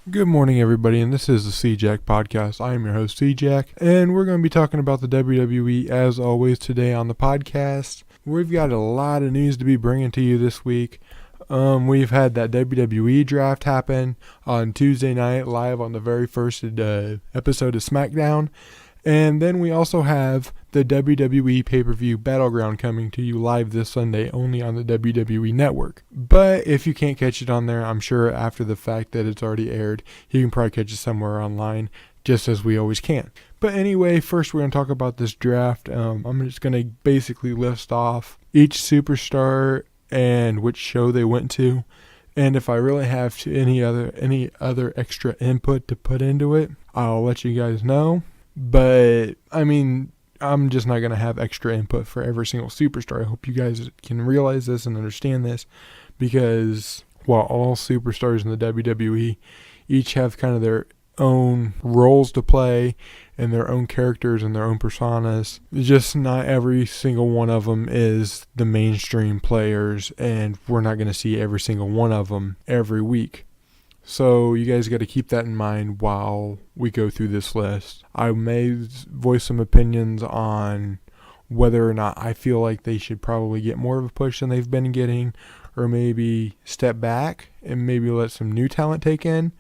Good morning, everybody, and this is the C Jack podcast. I am your host, C Jack, and we're going to be talking about the WWE as always today on the podcast. We've got a lot of news to be bringing to you this week. We've had that WWE draft happen on Tuesday night live on the very first episode of SmackDown. And then we also have the WWE pay-per-view Battleground coming to you live this Sunday only on the WWE Network. But if you can't catch it on there, I'm sure after the fact that it's already aired, you can probably catch it somewhere online, just as we always can. But anyway, first we're going to talk about this draft. I'm just going to basically list off each superstar and which show they went to. And if I really have any other extra input to put into it, I'll let you guys know. But, I mean, I'm just not going to have extra input for every single superstar. I hope you guys can realize this and understand this, because while all superstars in the WWE each have kind of their own roles to play and their own characters and their own personas, just not every single one of them is the mainstream players, and we're not going to see every single one of them every week. So you guys got to keep that in mind while we go through this list. I may voice some opinions on whether or not I feel like they should probably get more of a push than they've been getting, or maybe step back and maybe let some new talent take in.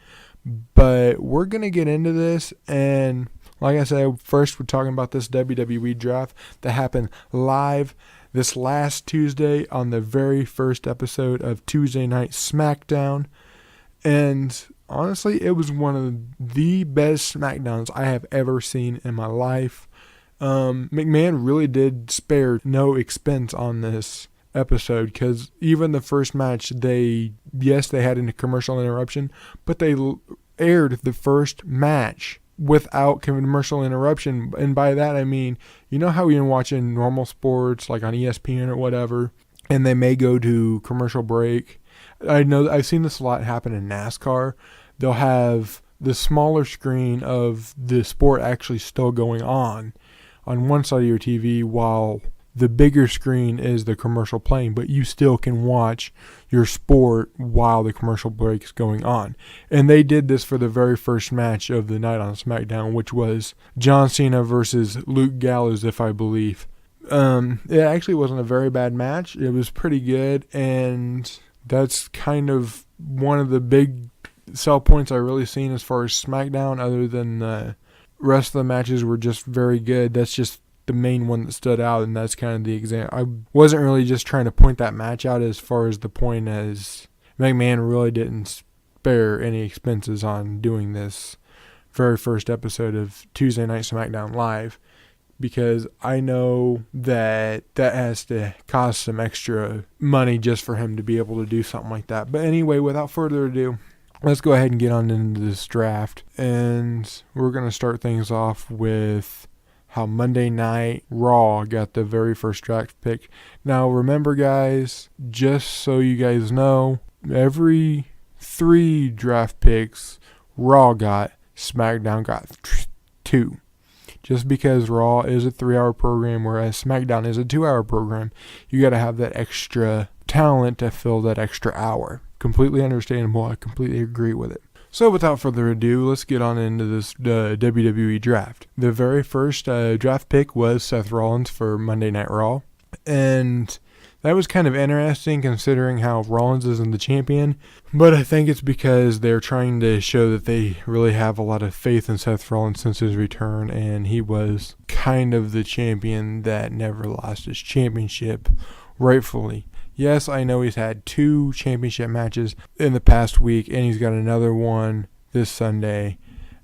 But we're going to get into this, and like I said, first we're talking about this WWE draft that happened live this last Tuesday on the very first episode of Tuesday Night SmackDown. And honestly, it was one of the best SmackDowns I have ever seen in my life. McMahon really did spare no expense on this episode, because even the first match, they had a commercial interruption, but they aired the first match without commercial interruption. And by that I mean, you know how you're watching normal sports like on ESPN or whatever, and they may go to commercial break. I know I've seen this a lot happen in NASCAR. They'll have the smaller screen of the sport actually still going on one side of your TV, while the bigger screen is the commercial playing, but you still can watch your sport while the commercial break is going on. And they did this for the very first match of the night on SmackDown, which was John Cena versus Luke Gallows, if I believe. It actually wasn't a very bad match. It was pretty good, and that's kind of one of the big sell points I really seen as far as SmackDown, other than the rest of the matches were just very good. That's just the main one that stood out, and that's kind of the example. I wasn't really just trying to point that match out as far as the point as McMahon really didn't spare any expenses on doing this very first episode of Tuesday Night SmackDown Live, because I know that has to cost some extra money just for him to be able to do something like that. But anyway, without further ado, let's go ahead and get on into this draft. And we're going to start things off with how Monday Night Raw got the very first draft pick. Now, remember, guys, just so you guys know, every 3 draft picks Raw got, SmackDown got 2. Just because Raw is a 3-hour program, whereas SmackDown is a 2-hour program, you got to have that extra talent to fill that extra hour. Completely understandable. I completely agree with it. So without further ado, let's get on into this WWE draft. The very first draft pick was Seth Rollins for Monday Night Raw. And that was kind of interesting considering how Rollins isn't the champion, but I think it's because they're trying to show that they really have a lot of faith in Seth Rollins since his return, and he was kind of the champion that never lost his championship rightfully. Yes, I know he's had 2 championship matches in the past week, and he's got another one this Sunday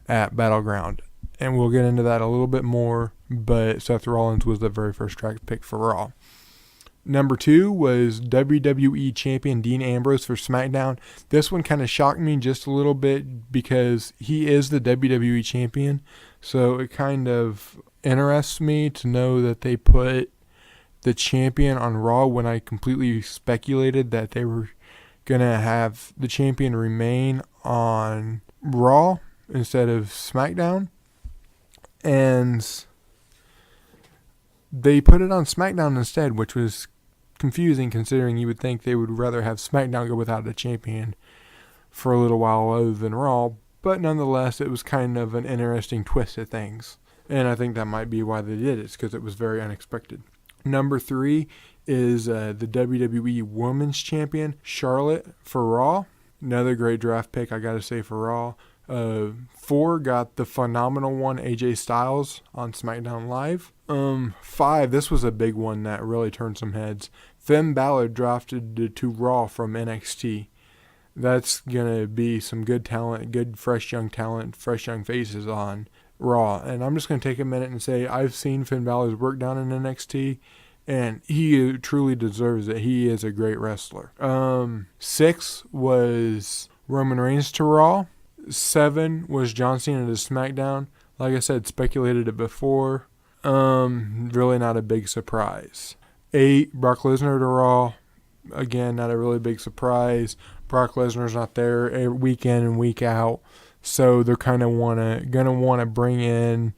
at Battleground, and we'll get into that a little bit more, but Seth Rollins was the very first draft pick for Raw. Number 2 was WWE Champion Dean Ambrose for SmackDown. This one kind of shocked me just a little bit because he is the WWE Champion. So it kind of interests me to know that they put the champion on Raw when I completely speculated that they were going to have the champion remain on Raw instead of SmackDown. And they put it on SmackDown instead, which was confusing considering you would think they would rather have SmackDown go without a champion for a little while other than Raw. but nonetheless, it was kind of an interesting twist of things. And I think that might be why they did it, because it was very unexpected. Number 3 is the WWE Women's Champion, Charlotte, for Raw. Another great draft pick, I got to say, for Raw. 4 got the phenomenal one, AJ Styles, on SmackDown Live. 5, this was a big one that really turned some heads. Finn Balor drafted to Raw from NXT. That's going to be some good talent, good fresh young faces on Raw. And I'm just going to take a minute and say I've seen Finn Balor's work down in NXT, and he truly deserves it. He is a great wrestler. 6 was Roman Reigns to Raw. 7 was John Cena to SmackDown. Like I said, speculated it before. Really not a big surprise. 8, Brock Lesnar to Raw. Again, not a really big surprise. Brock Lesnar's not there week in and week out, so they're kind of gonna want to bring in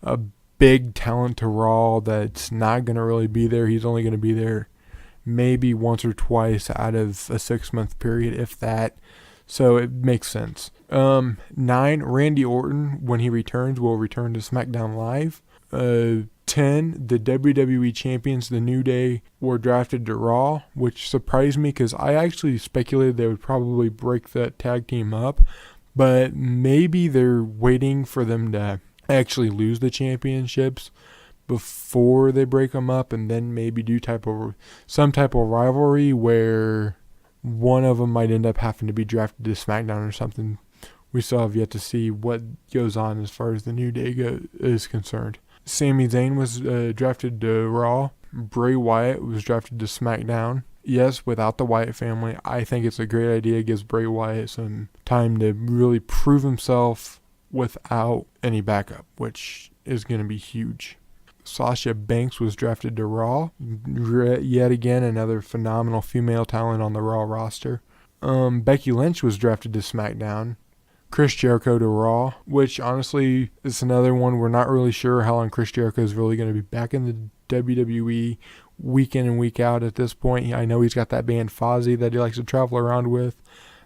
a big talent to Raw that's not gonna really be there. He's only gonna be there maybe once or twice out of a 6-month period, if that. So it makes sense. 9, Randy Orton, when he returns, will return to SmackDown Live. 10, the WWE Champions, The New Day, were drafted to Raw, which surprised me because I actually speculated they would probably break that tag team up. But maybe they're waiting for them to actually lose the championships before they break them up, and then maybe do some type of rivalry where one of them might end up having to be drafted to SmackDown or something. We still have yet to see what goes on as far as the New Day is concerned. Sami Zayn was drafted to Raw. Bray Wyatt was drafted to SmackDown. Yes, without the Wyatt family, I think it's a great idea. It gives Bray Wyatt some time to really prove himself without any backup, which is going to be huge. Sasha Banks was drafted to Raw. Yet again, another phenomenal female talent on the Raw roster. Becky Lynch was drafted to SmackDown. Chris Jericho to Raw, which honestly is another one. We're not really sure how long Chris Jericho is really going to be back in the WWE week in and week out at this point. I know he's got that band Fozzy that he likes to travel around with.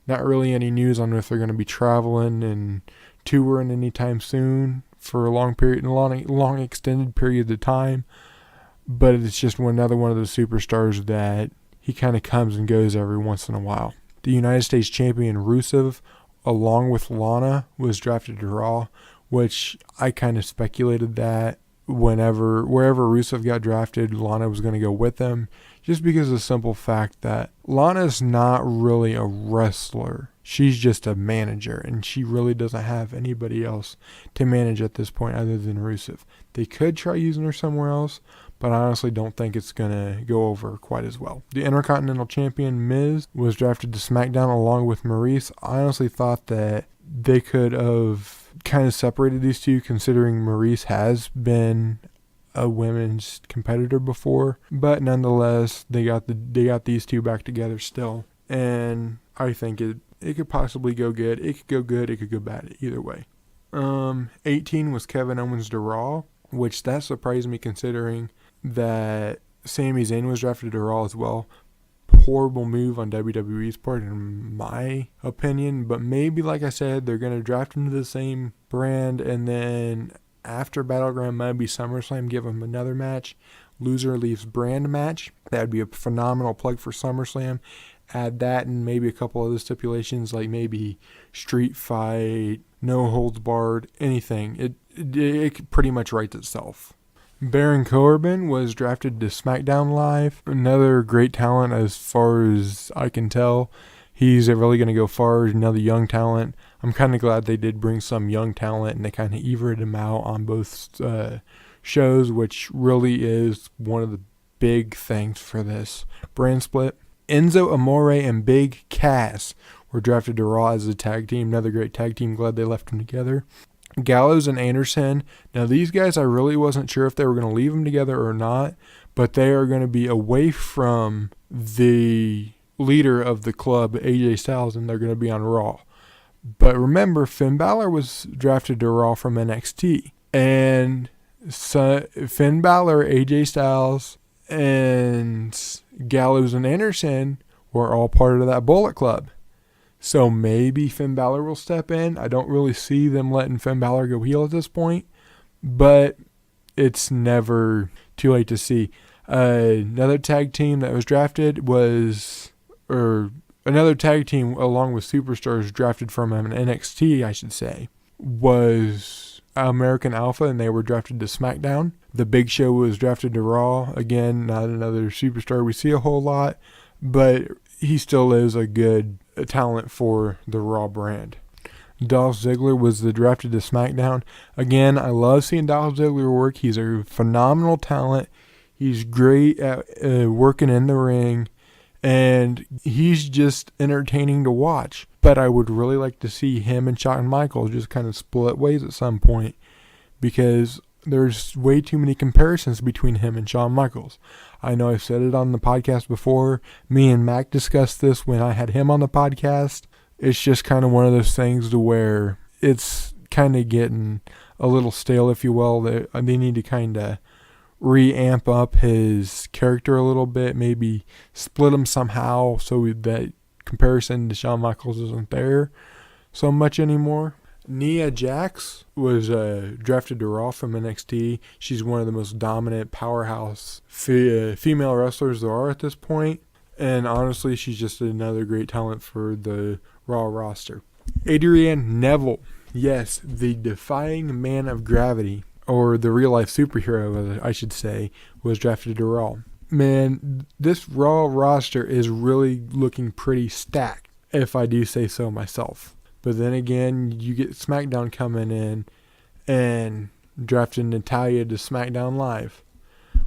Not really any news on if they're going to be traveling and touring anytime soon for a long extended period of time. But it's just another one of those superstars that he kind of comes and goes every once in a while. The United States Champion Rusev, along with Lana, was drafted to Raw, which I kind of speculated that wherever Rusev got drafted, Lana was going to go with them, just because of the simple fact that Lana's not really a wrestler. She's just a manager, and she really doesn't have anybody else to manage at this point other than Rusev. They could try using her somewhere else, but I honestly don't think it's going to go over quite as well. The Intercontinental Champion Miz was drafted to SmackDown along with Maurice. I honestly thought that they could have kind of separated these two, considering Maurice has been a women's competitor before, but nonetheless, they got these two back together still, and I think it could possibly go good. It could go good, it could go bad, either way. 18 was Kevin Owens to Raw, which that surprised me considering that Sami Zayn was drafted to Raw as well. Horrible move on WWE's part, in my opinion, but maybe, like I said, they're going to draft him to the same brand, and then after Battleground, maybe SummerSlam, give him another match. Loser leaves brand match. That would be a phenomenal plug for SummerSlam. Add that and maybe a couple other stipulations, like maybe street fight, no holds barred, anything. It pretty much writes itself. Baron Corbin was drafted to SmackDown Live. Another great talent as far as I can tell. He's really going to go far. Another young talent. I'm kind of glad they did bring some young talent and they kind of evened him out on both shows, which really is one of the big things for this brand split. Enzo Amore and Big Cass were drafted to Raw as a tag team. Another great tag team. Glad they left them together. Gallows and Anderson. Now, these guys, I really wasn't sure if they were going to leave them together or not, but they are going to be away from the leader of the club, AJ Styles, and they're going to be on Raw. But remember, Finn Balor was drafted to Raw from NXT. And so Finn Balor, AJ Styles, and Gallows and Anderson were all part of that Bullet Club. So maybe Finn Balor will step in. I don't really see them letting Finn Balor go heel at this point, but it's never too late to see. Another tag team that was drafted another tag team along with superstars drafted from NXT, I should say, was American Alpha, and they were drafted to SmackDown. The Big Show was drafted to Raw. Again, not another superstar we see a whole lot, but he still is a good talent for the Raw brand. Dolph Ziggler was drafted to SmackDown. Again, I love seeing Dolph Ziggler work. He's a phenomenal talent. He's great at working in the ring, and he's just entertaining to watch. But I would really like to see him and Shawn Michaels just kind of split ways at some point, because there's way too many comparisons between him and Shawn Michaels. I know I've said it on the podcast before. Me and Mac discussed this when I had him on the podcast. It's just kind of one of those things to where it's kind of getting a little stale, if you will. They need to kind of re-amp up his character a little bit, maybe split him somehow so that comparison to Shawn Michaels isn't there so much anymore. Nia Jax was drafted to Raw from NXT. She's one of the most dominant powerhouse female wrestlers there are at this point. And honestly, she's just another great talent for the Raw roster. Adrian Neville. Yes, the defying man of gravity, or the real-life superhero, I should say, was drafted to Raw. Man, this Raw roster is really looking pretty stacked, if I do say so myself. But then again, you get SmackDown coming in and drafting Natalya to SmackDown Live,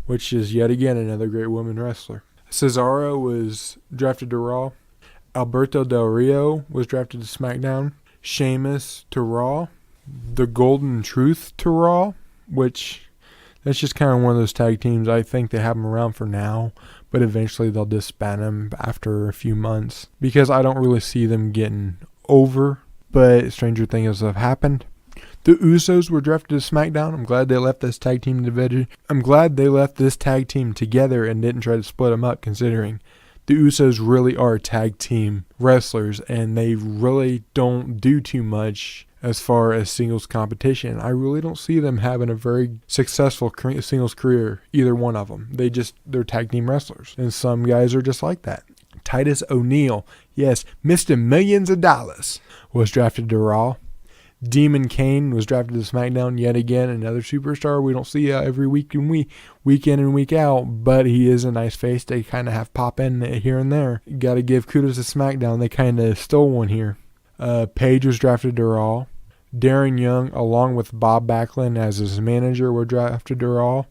which is yet again another great woman wrestler. Cesaro was drafted to Raw. Alberto Del Rio was drafted to SmackDown. Sheamus to Raw. The Golden Truth to Raw, which that's just kind of one of those tag teams. I think they have them around for now, but eventually they'll disband them after a few months, because I don't really see them getting over. But stranger things have happened. The Usos were drafted to SmackDown. I'm glad they left this tag team division. I'm glad they left this tag team together and didn't try to split them up, considering the Usos really are tag team wrestlers, and they really don't do too much as far as singles competition. I really don't see them having a very successful singles career, either one of them. They're tag team wrestlers, and some guys are just like that. Titus O'Neil, yes, Mr. Millions of Dollars, was drafted to Raw. Demon Kane was drafted to SmackDown yet again, another superstar we don't see every week in and week out, but he is a nice face. They kind of have pop in here and there. Got to give kudos to SmackDown. They kind of stole one here. Paige was drafted to Raw. Darren Young, along with Bob Backlund as his manager, were drafted to Raw.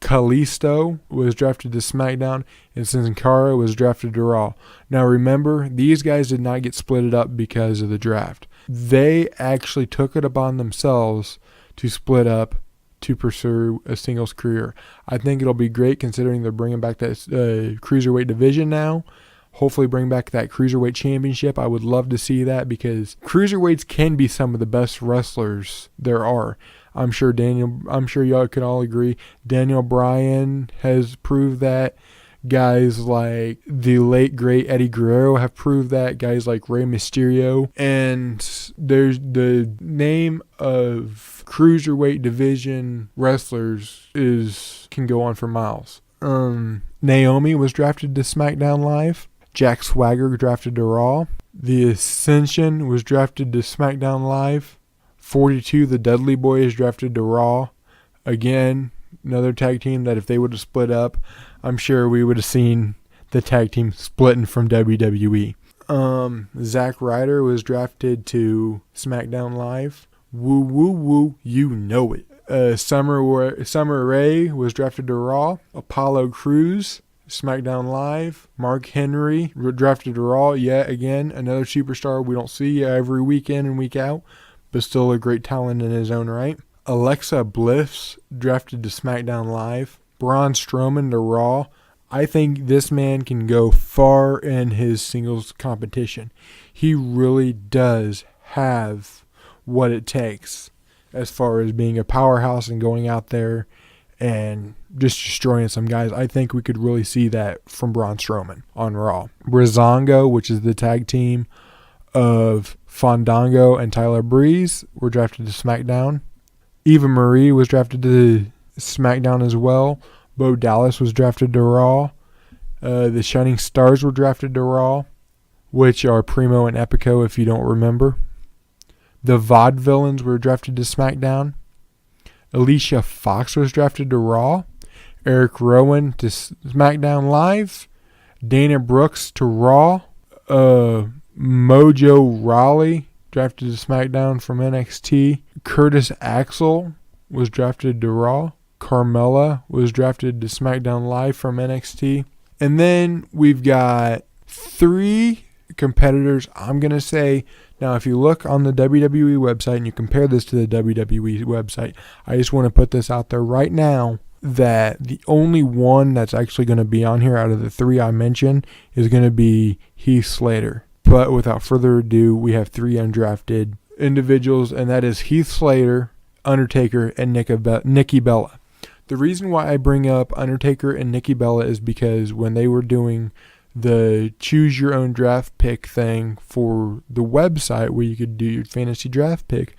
Kalisto was drafted to SmackDown, and Sin Cara was drafted to Raw. Now remember, these guys did not get splitted up because of the draft. They actually took it upon themselves to split up to pursue a singles career. I think it'll be great, considering they're bringing back that cruiserweight division now. Hopefully bring back that cruiserweight championship. I would love to see that, because cruiserweights can be some of the best wrestlers there are. I'm sure y'all can all agree. Daniel Bryan has proved that. Guys like the late great Eddie Guerrero have proved that. Guys like Rey Mysterio. And there's the name of cruiserweight division wrestlers can go on for miles. Naomi was drafted to SmackDown Live. Jack Swagger drafted to Raw. The Ascension was drafted to SmackDown Live. 42, the Dudley Boys, drafted to Raw. Again, another tag team that if they would have split up, I'm sure we would have seen the tag team splitting from WWE. Zack Ryder was drafted to SmackDown Live. Woo, woo, woo, you know it. Summer Rae was drafted to Raw. Apollo Crews, SmackDown Live. Mark Henry drafted to Raw. Yet again, another superstar we don't see every week in and week out, but still a great talent in his own right. Alexa Bliss drafted to SmackDown Live. Braun Strowman to Raw. I think this man can go far in his singles competition. He really does have what it takes as far as being a powerhouse and going out there and just destroying some guys. I think we could really see that from Braun Strowman on Raw. Breezango, which is the tag team of Fandango and Tyler Breeze were drafted to SmackDown. Eva Marie was drafted to SmackDown as well. Bo Dallas was drafted to Raw. The Shining Stars were drafted to Raw, which are Primo and Epico if you don't remember. The Vaudevillains were drafted to SmackDown. Alicia Fox was drafted to Raw. Eric Rowan to SmackDown Live. Dana Brooks to Raw. Mojo Rawley drafted to SmackDown from NXT. Curtis Axel was drafted to Raw. Carmella was drafted to SmackDown Live from NXT. And then we've got 3 competitors, I'm going to say. Now, if you look on the WWE website and you compare this to the WWE website, I just want to put this out there right now that the only one that's actually going to be on here out of the 3 I mentioned is going to be Heath Slater. But without further ado, we have 3 undrafted individuals, and that is Heath Slater, Undertaker, and Nikki Bella. The reason why I bring up Undertaker and Nikki Bella is because when they were doing the choose your own draft pick thing for the website where you could do your fantasy draft pick,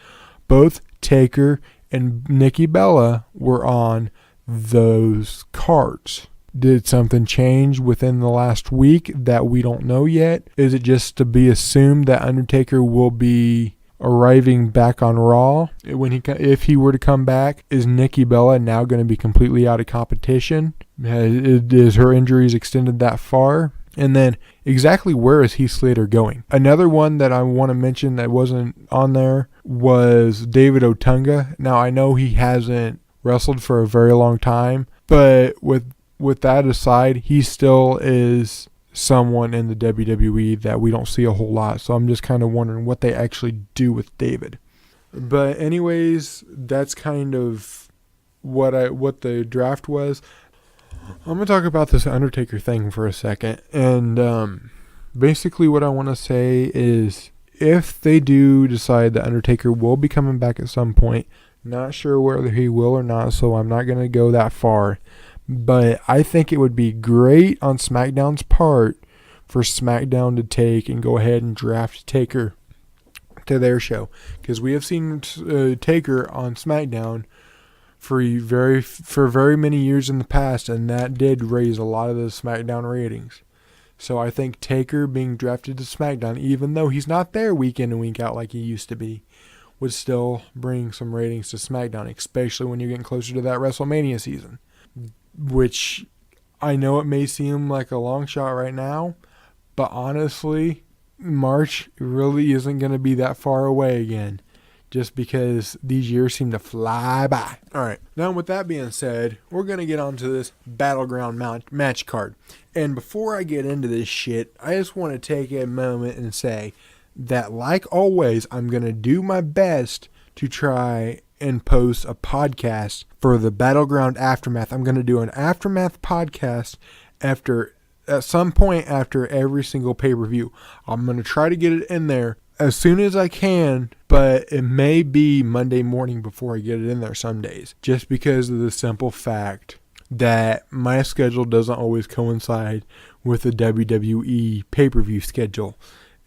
both Taker and Nikki Bella were on those cards. Did something change within the last week that we don't know yet? Is it just to be assumed that Undertaker will be arriving back on Raw if he were to come back? Is Nikki Bella now going to be completely out of competition? Is her injuries extended that far? And then exactly where is Heath Slater going? Another one that I want to mention that wasn't on there was David Otunga. Now I know he hasn't wrestled for a very long time, but with that aside, he still is someone in the WWE that we don't see a whole lot. So I'm just kind of wondering what they actually do with David. But anyways, that's kind of what the draft was. I'm going to talk about this Undertaker thing for a second. And basically what I want to say is if they do decide that Undertaker will be coming back at some point, not sure whether he will or not, so I'm not going to go that far. But I think it would be great on SmackDown's part for SmackDown to take and go ahead and draft Taker to their show. Because we have seen Taker on SmackDown for very many years in the past, and that did raise a lot of the SmackDown ratings. So I think Taker being drafted to SmackDown, even though he's not there week in and week out like he used to be, would still bring some ratings to SmackDown, especially when you're getting closer to that WrestleMania season. Which I know it may seem like a long shot right now, but honestly, March really isn't going to be that far away again, just because these years seem to fly by. All right, now with that being said, we're going to get on to this Battleground match card. And before I get into this shit, I just want to take a moment and say that, like always, I'm going to do my best to try and post a podcast for the Battleground Aftermath. I'm going to do an Aftermath podcast at some point after every single pay-per-view. I'm going to try to get it in there as soon as I can, but it may be Monday morning before I get it in there some days, just because of the simple fact that my schedule doesn't always coincide with the WWE pay-per-view schedule.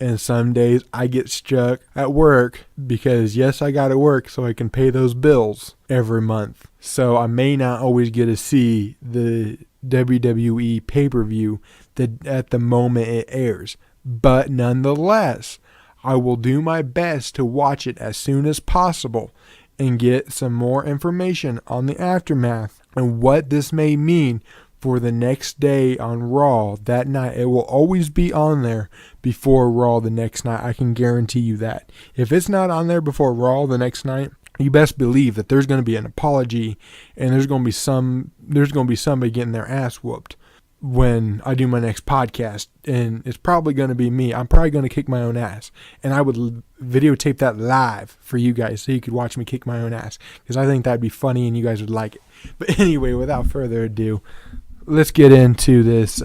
And some days I get stuck at work because, yes, I got to work so I can pay those bills every month. So I may not always get to see the WWE pay-per-view at the moment it airs. But nonetheless, I will do my best to watch it as soon as possible and get some more information on the aftermath and what this may mean for the next day on Raw that night. It will always be on there before Raw the next night. I can guarantee you that. If it's not on there before Raw the next night, you best believe that there's going to be an apology and there's going to be somebody getting their ass whooped when I do my next podcast, and it's probably going to be me. I'm probably going to kick my own ass, and I would videotape that live for you guys so you could watch me kick my own ass, because I think that'd be funny and you guys would like it. But anyway, without further ado, let's get into this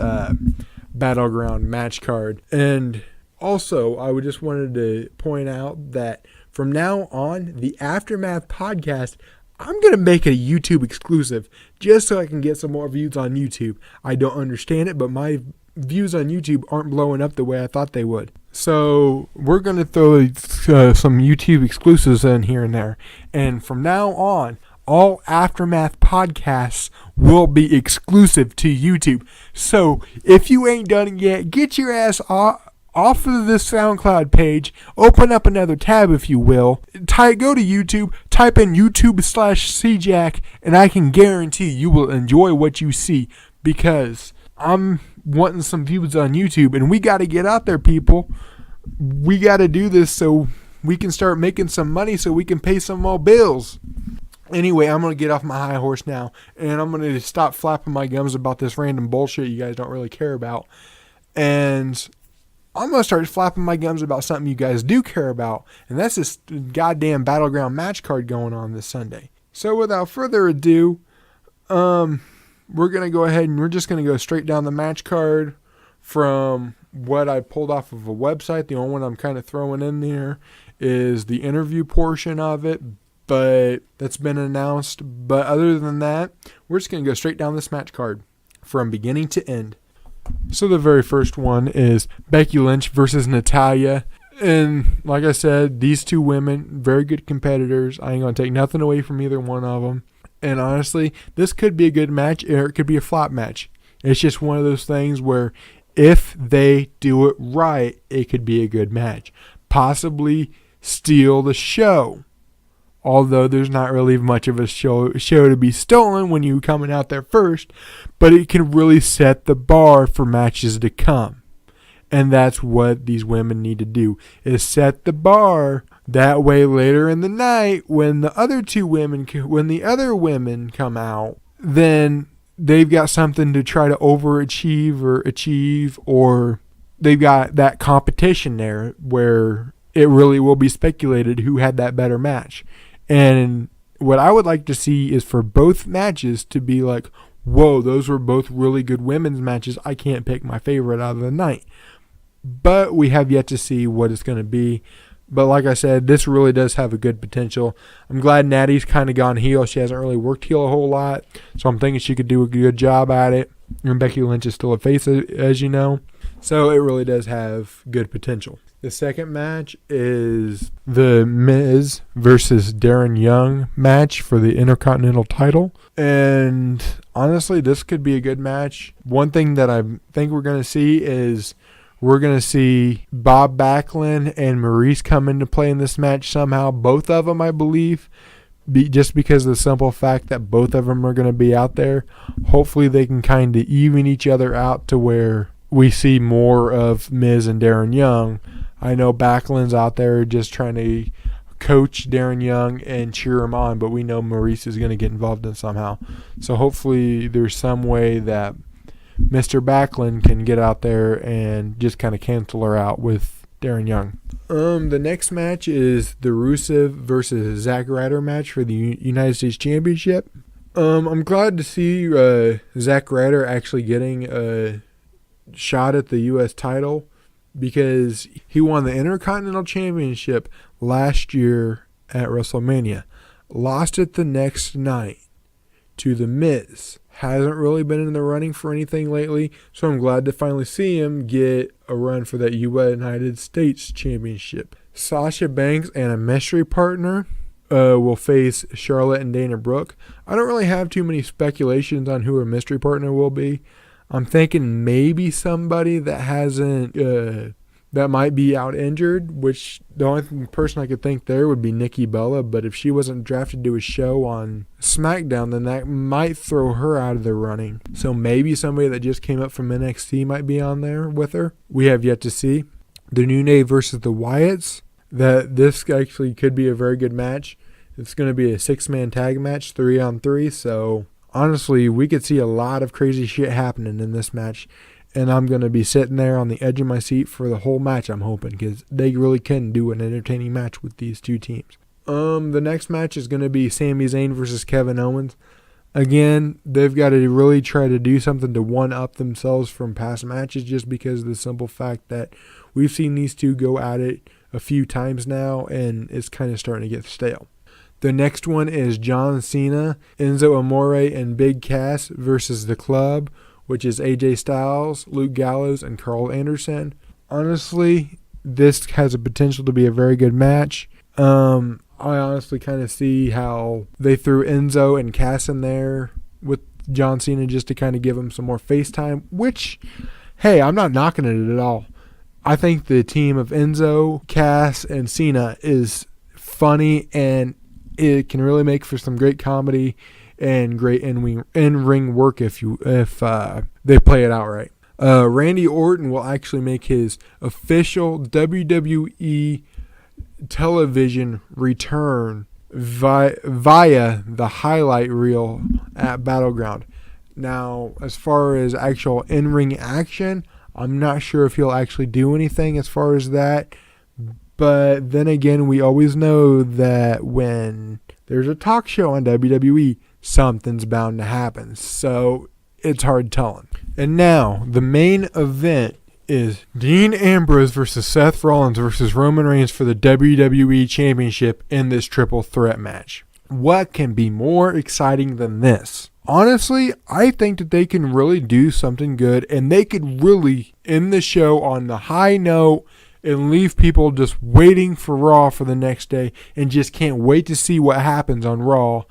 Battleground match card. And also, I just wanted to point out that from now on, the Aftermath podcast, I'm going to make it a YouTube exclusive just so I can get some more views on YouTube. I don't understand it, but my views on YouTube aren't blowing up the way I thought they would. So we're going to throw some YouTube exclusives in here and there. And from now on, all Aftermath podcasts will be exclusive to YouTube. So if you ain't done it yet, get your ass off of this SoundCloud page, open up another tab if you will, go to YouTube, type in YouTube/C Jack, and I can guarantee you will enjoy what you see, because I'm wanting some views on YouTube, and we got to get out there, people. We got to do this so we can start making some money so we can pay some more bills. Anyway, I'm going to get off my high horse now, and I'm going to stop flapping my gums about this random bullshit you guys don't really care about. And I'm going to start flapping my gums about something you guys do care about, and that's this goddamn Battleground match card going on this Sunday. So without further ado, we're going to go ahead and we're just going to go straight down the match card from what I pulled off of a website. The only one I'm kind of throwing in there is the interview portion of it, but that's been announced. But other than that, we're just going to go straight down this match card from beginning to end. So the very first one is Becky Lynch versus Natalya. And like I said, these two women, very good competitors. I ain't going to take nothing away from either one of them. And honestly, this could be a good match or it could be a flop match. It's just one of those things where if they do it right, it could be a good match. Possibly steal the show. Although there's not really much of a show to be stolen when you're coming out there first, but it can really set the bar for matches to come. And that's what these women need to do, is set the bar. That way later in the night, when the other women come out, then they've got something to try to overachieve or achieve, or they've got that competition there where it really will be speculated who had that better match. And what I would like to see is for both matches to be like, whoa, those were both really good women's matches. I can't pick my favorite out of the night. But we have yet to see what it's going to be. But like I said, this really does have a good potential. I'm glad Natty's kind of gone heel. She hasn't really worked heel a whole lot. So I'm thinking she could do a good job at it. And Becky Lynch is still a face, as you know. So it really does have good potential. The second match is the Miz versus Darren Young match for the Intercontinental title. And honestly, this could be a good match. One thing that I think we're going to see is we're going to see Bob Backlund and Maurice come into play in this match somehow. Both of them, I believe, just because of the simple fact that both of them are going to be out there. Hopefully they can kind of even each other out to where we see more of Miz and Darren Young. I know Backlund's out there just trying to coach Darren Young and cheer him on, but we know Maurice is going to get involved in somehow. So hopefully there's some way that Mr. Backlund can get out there and just kind of cancel her out with Darren Young. The next match is the Rusev versus Zack Ryder match for the United States Championship. I'm glad to see Zack Ryder actually getting a shot at the U.S. title, because he won the Intercontinental Championship last year at WrestleMania. Lost it the next night to The Miz. Hasn't really been in the running for anything lately, so I'm glad to finally see him get a run for that United States Championship. Sasha Banks and a mystery partner will face Charlotte and Dana Brooke. I don't really have too many speculations on who her mystery partner will be. I'm thinking maybe somebody that hasn't, that might be out injured, which the only person I could think there would be Nikki Bella, but if she wasn't drafted to a show on SmackDown, then that might throw her out of the running. So maybe somebody that just came up from NXT might be on there with her. We have yet to see. The New Day versus the Wyatts. This actually could be a very good match. It's going to be a 6-man tag match, 3-on-3, so honestly, we could see a lot of crazy shit happening in this match, and I'm going to be sitting there on the edge of my seat for the whole match, I'm hoping, because they really can do an entertaining match with these two teams. The next match is going to be Sami Zayn versus Kevin Owens. Again, they've got to really try to do something to one-up themselves from past matches, just because of the simple fact that we've seen these two go at it a few times now, and it's kind of starting to get stale. The next one is John Cena, Enzo Amore, and Big Cass versus The Club, which is AJ Styles, Luke Gallows, and Carl Anderson. Honestly, this has a potential to be a very good match. I honestly kind of see how they threw Enzo and Cass in there with John Cena just to kind of give him some more face time, which, hey, I'm not knocking it at all. I think the team of Enzo, Cass, and Cena is funny, and it can really make for some great comedy and great in-ring work if they play it out right. Randy Orton will actually make his official WWE television return via the highlight reel at Battleground. Now, as far as actual in-ring action, I'm not sure if he'll actually do anything as far as that. But then again, we always know that when there's a talk show on WWE, something's bound to happen. So it's hard telling. And now, the main event is Dean Ambrose versus Seth Rollins versus Roman Reigns for the WWE Championship in this triple threat match. What can be more exciting than this? Honestly, I think that they can really do something good, and they could really end the show on the high note and leave people just waiting for Raw for the next day and just can't wait to see what happens on Raw,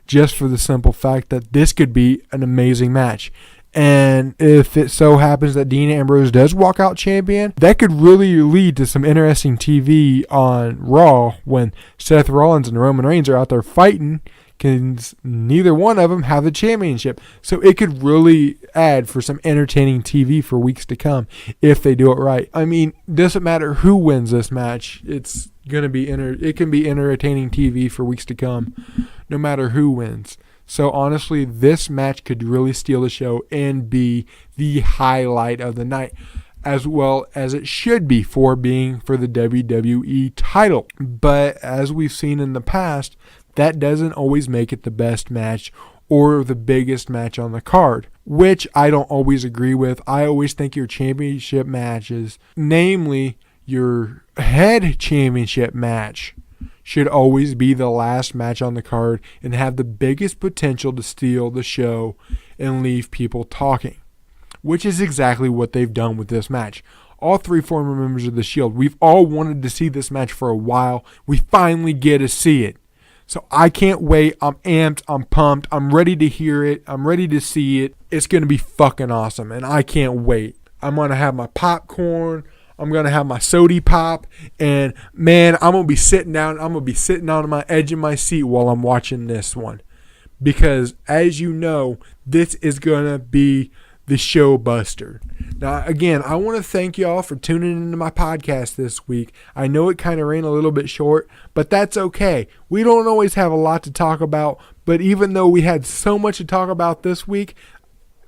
just for the simple fact that this could be an amazing match. And if it so happens that Dean Ambrose does walk out champion, that could really lead to some interesting TV on Raw when Seth Rollins and Roman Reigns are out there fighting, because neither one of them have the championship. So it could really add for some entertaining TV for weeks to come if they do it right. I mean, doesn't matter who wins this match. It's gonna be it can be entertaining TV for weeks to come, no matter who wins. So honestly, this match could really steal the show and be the highlight of the night, as well as it should be for being for the WWE title. But as we've seen in the past, that doesn't always make it the best match or the biggest match on the card, which I don't always agree with. I always think your championship matches, namely your head championship match, should always be the last match on the card and have the biggest potential to steal the show and leave people talking, which is exactly what they've done with this match. All three former members of the Shield, we've all wanted to see this match for a while. We finally get to see it. So I can't wait. I'm amped. I'm pumped. I'm ready to hear it. I'm ready to see it. It's going to be fucking awesome, and I can't wait. I'm going to have my popcorn. I'm going to have my sody pop, and man, I'm going to be sitting down. I'm going to be sitting on my edge of my seat while I'm watching this one, because as you know, this is going to be the show buster. Now, again, I want to thank y'all for tuning into my podcast this week. I know it kind of ran a little bit short, but that's okay. We don't always have a lot to talk about, but even though we had so much to talk about this week,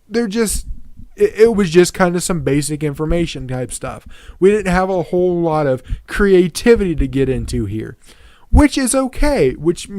it was just kind of some basic information type stuff. We didn't have a whole lot of creativity to get into here, which is okay, which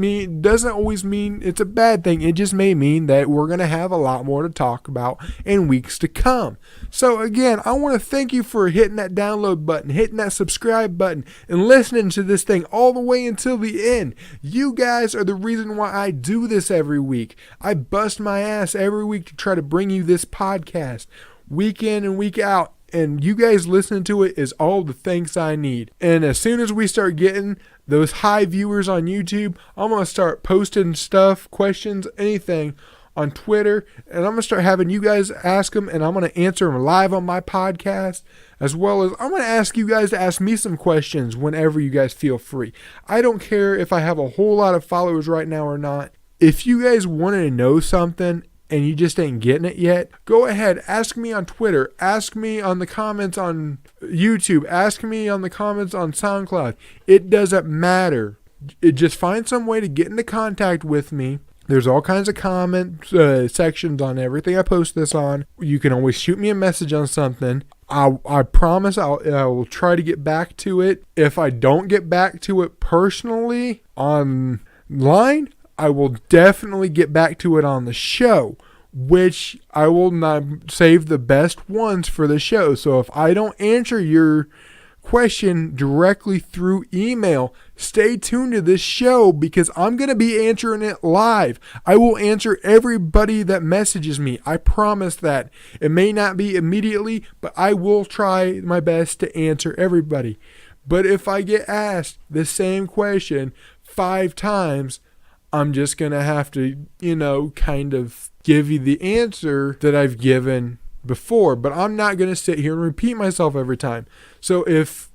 doesn't always mean it's a bad thing. It just may mean that we're going to have a lot more to talk about in weeks to come. So again, I want to thank you for hitting that download button, hitting that subscribe button, and listening to this thing all the way until the end. You guys are the reason why I do this every week. I bust my ass every week to try to bring you this podcast week in and week out. And you guys listening to it is all the thanks I need. And as soon as we start getting those high viewers on YouTube, I'm going to start posting stuff, questions, anything on Twitter. And I'm going to start having you guys ask them, and I'm going to answer them live on my podcast. As well as I'm going to ask you guys to ask me some questions whenever you guys feel free. I don't care if I have a whole lot of followers right now or not. If you guys want to know something and you just ain't getting it yet, go ahead, ask me on Twitter, ask me on the comments on YouTube, ask me on the comments on SoundCloud. It doesn't matter. Just find some way to get into contact with me. There's all kinds of comment sections on everything I post this on. You can always shoot me a message on something. I promise I will try to get back to it. If I don't get back to it personally online, I will definitely get back to it on the show, which I will not save the best ones for the show. So if I don't answer your question directly through email. Stay tuned to this show because I'm going to be answering it live. I will answer everybody that messages me. I promise that. It may not be immediately, but I will try my best to answer everybody. But if I get asked the same question 5 times, I'm just going to have to, kind of give you the answer that I've given before. But I'm not going to sit here and repeat myself every time. So if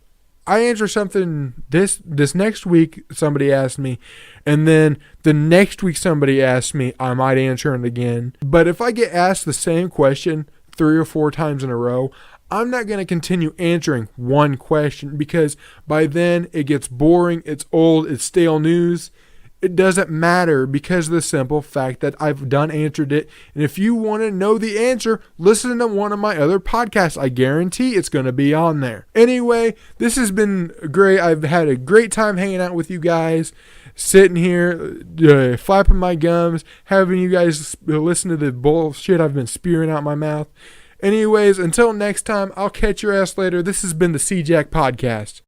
I answer something this next week, somebody asked me, and then the next week somebody asked me, I might answer it again. But if I get asked the same question 3 or 4 times in a row, I'm not going to continue answering one question because by then it gets boring, it's old, it's stale news. It doesn't matter because of the simple fact that I've answered it. And if you want to know the answer, listen to one of my other podcasts. I guarantee it's going to be on there. Anyway, this has been great. I've had a great time hanging out with you guys, sitting here, flapping my gums, having you guys listen to the bullshit I've been spewing out my mouth. Anyways, until next time, I'll catch your ass later. This has been the C Jack Podcast.